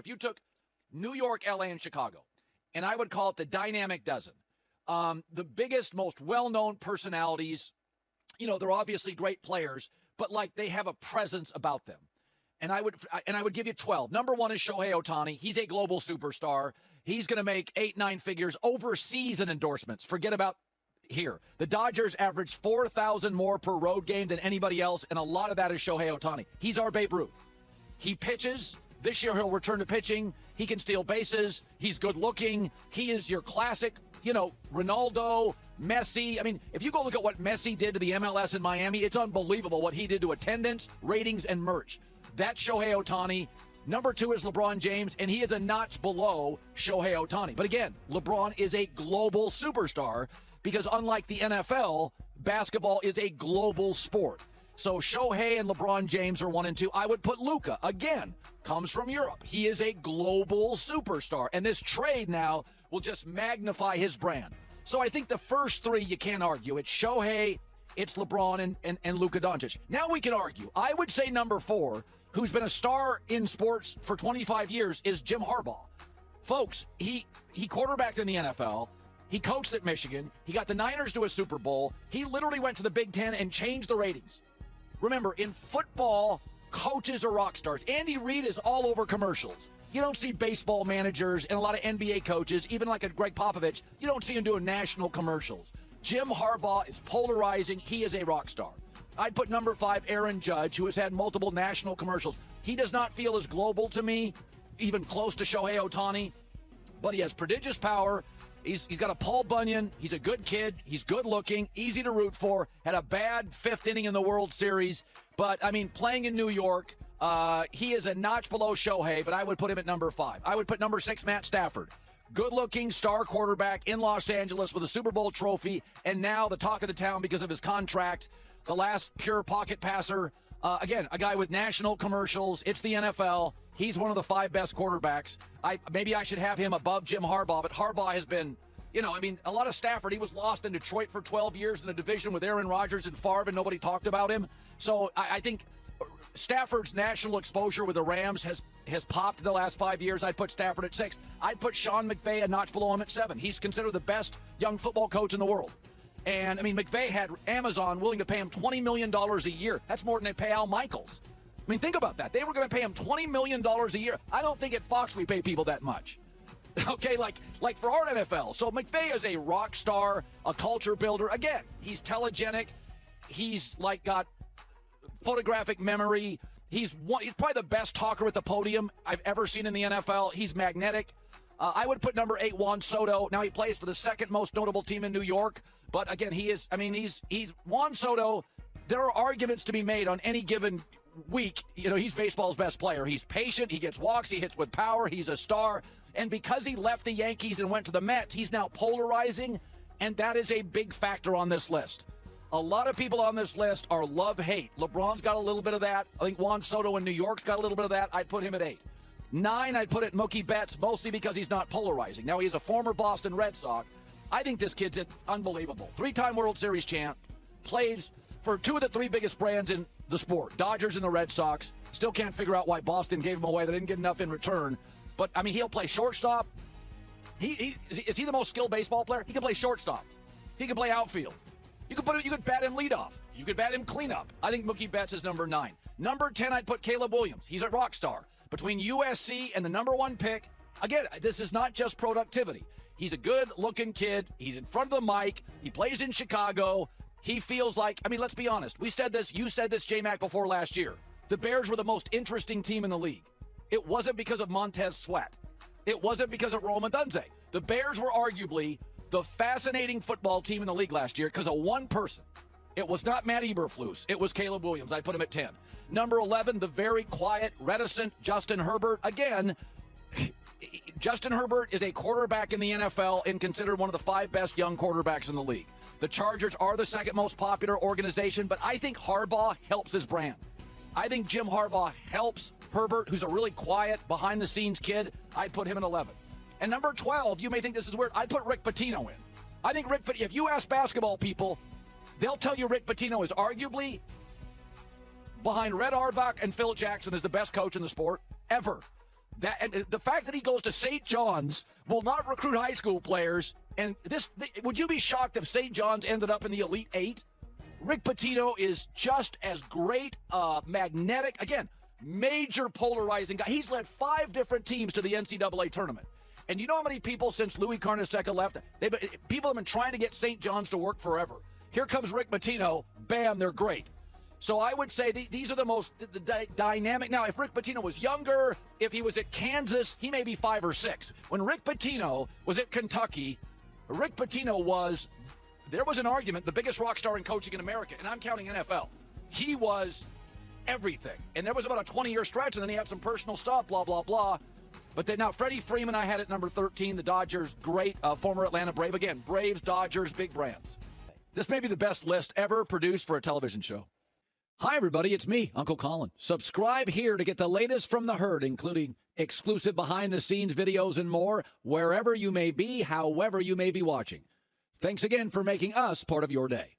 If you took New York, LA, and Chicago, and I would call it the dynamic dozen, the biggest, most well-known personalities, they're obviously great players, but like they have a presence about them. And I would give you 12. Number 1 is Shohei Ohtani. He's a global superstar. He's going to make 8-9 figures overseas in endorsements. Forget about here. The Dodgers average 4,000 more per road game than anybody else, and a lot of that is Shohei Ohtani. He's our Babe Ruth. He pitches. This year he'll return to pitching. He can steal bases. He's good looking. He is your classic, Ronaldo, Messi. I mean, if you go look at what Messi did to the MLS in Miami, it's unbelievable what he did to attendance, ratings, and merch. That's Shohei Ohtani. Number 2 is LeBron James, and he is a notch below Shohei Ohtani. But again, LeBron is a global superstar because unlike the NFL, basketball is a global sport. So Shohei and LeBron James are 1 and 2. I would put Luka, again, comes from Europe. He is a global superstar, and this trade now will just magnify his brand. So I think the first 3 you can't argue. It's Shohei, it's LeBron, and Luka Doncic. Now we can argue. I would say number 4, who's been a star in sports for 25 years, is Jim Harbaugh. Folks, he quarterbacked in the NFL. He coached at Michigan. He got the Niners to a Super Bowl. He literally went to the Big Ten and changed the ratings. Remember, in football, coaches are rock stars. Andy Reid is all over commercials. You don't see baseball managers and a lot of NBA coaches, even like a Greg Popovich, you don't see him doing national commercials. Jim Harbaugh is polarizing. He is a rock star. I'd put number 5, Aaron Judge, who has had multiple national commercials. He does not feel as global to me, even close to Shohei Ohtani, but he has prodigious power. He's got a Paul Bunyan. He's a good kid. He's good looking, easy to root for. Had a bad 5th inning in the World Series. But, I mean, playing in New York, he is a notch below Shohei, but I would put him at number 5. I would put number 6, Matt Stafford. Good-looking star quarterback in Los Angeles with a Super Bowl trophy, and now the talk of the town because of his contract. The last pure pocket passer. Again, a guy with national commercials. It's the NFL. He's one of the 5 best quarterbacks. Maybe I should have him above Jim Harbaugh, but Harbaugh has been, a lot of Stafford. He was lost in Detroit for 12 years in a division with Aaron Rodgers and Favre, and nobody talked about him. So I think Stafford's national exposure with the Rams has popped in the last 5 years. I'd put Stafford at 6. I'd put Sean McVay a notch below him at 7. He's considered the best young football coach in the world. And, McVay had Amazon willing to pay him $20 million a year. That's more than they pay Al Michaels. Think about that. They were going to pay him $20 million a year. I don't think at Fox we pay people that much. Okay, like for our NFL. So McVay is a rock star, a culture builder. Again, he's telegenic. He's got photographic memory. He's probably the best talker at the podium I've ever seen in the NFL. He's magnetic. I would put number 8, Juan Soto. Now he plays for the 2nd most notable team in New York. But again, he's Juan Soto. There are arguments to be made on any given week. He's baseball's best player. He's patient. He gets walks. He hits with power. He's a star. And because he left the Yankees and went to the Mets, he's now polarizing. And that is a big factor on this list. A lot of people on this list are love-hate. LeBron's got a little bit of that. I think Juan Soto in New York's got a little bit of that. I'd put him at 8. 9, I'd put it Mookie Betts, mostly because he's not polarizing. Now, he's a former Boston Red Sox. I think this kid's unbelievable. 3-time World Series champ. Plays for 2 of the 3 biggest brands in the sport, Dodgers and the Red Sox. Still can't figure out why Boston gave him away. They didn't get enough in return. But, he'll play shortstop. Is he the most skilled baseball player? He can play shortstop. He can play outfield. You could bat him leadoff. You could bat him cleanup. I think Mookie Betts is number 9. Number 10, I'd put Caleb Williams. He's a rock star. Between USC and the number 1 pick, again, this is not just productivity. He's a good-looking kid. He's in front of the mic. He plays in Chicago. He feels like, let's be honest. We said this, you said this, J-Mac, before last year. The Bears were the most interesting team in the league. It wasn't because of Montez Sweat. It wasn't because of Rome Odunze. The Bears were arguably the fascinating football team in the league last year because of one person. It was not Matt Eberflus. It was Caleb Williams. I put him at 10. Number 11, the very quiet, reticent Justin Herbert. Again, Justin Herbert is a quarterback in the NFL and considered one of the 5 best young quarterbacks in the league. The Chargers are the 2nd most popular organization, but I think Harbaugh helps his brand. I think Jim Harbaugh helps Herbert, who's a really quiet, behind-the-scenes kid. I'd put him at 11. And number 12, you may think this is weird, I'd put Rick Pitino in. I think if you ask basketball people, they'll tell you Rick Pitino is arguably behind Red Auerbach and Phil Jackson as the best coach in the sport ever. And the fact that he goes to St. John's will not recruit high school players. And would you be shocked if St. John's ended up in the Elite Eight? Rick Pitino is just as great, magnetic. Again, major polarizing guy. He's led 5 different teams to the NCAA tournament. And you know how many people since Louis Carnesecca left, people have been trying to get St. John's to work forever. Here comes Rick Pitino. Bam, they're great. So I would say these are the most dynamic. Now, if Rick Pitino was younger, if he was at Kansas, he may be 5 or 6. When Rick Pitino was at Kentucky, Rick Pitino there was an argument, the biggest rock star in coaching in America, and I'm counting NFL. He was everything. And there was about a 20-year stretch, and then he had some personal stuff, blah, blah, blah. But then now Freddie Freeman I had at number 13, the Dodgers, great, former Atlanta Brave. Again, Braves, Dodgers, big brands. This may be the best list ever produced for a television show. Hi, everybody. It's me, Uncle Colin. Subscribe here to get the latest from the herd, including exclusive behind-the-scenes videos and more, wherever you may be, however you may be watching. Thanks again for making us part of your day.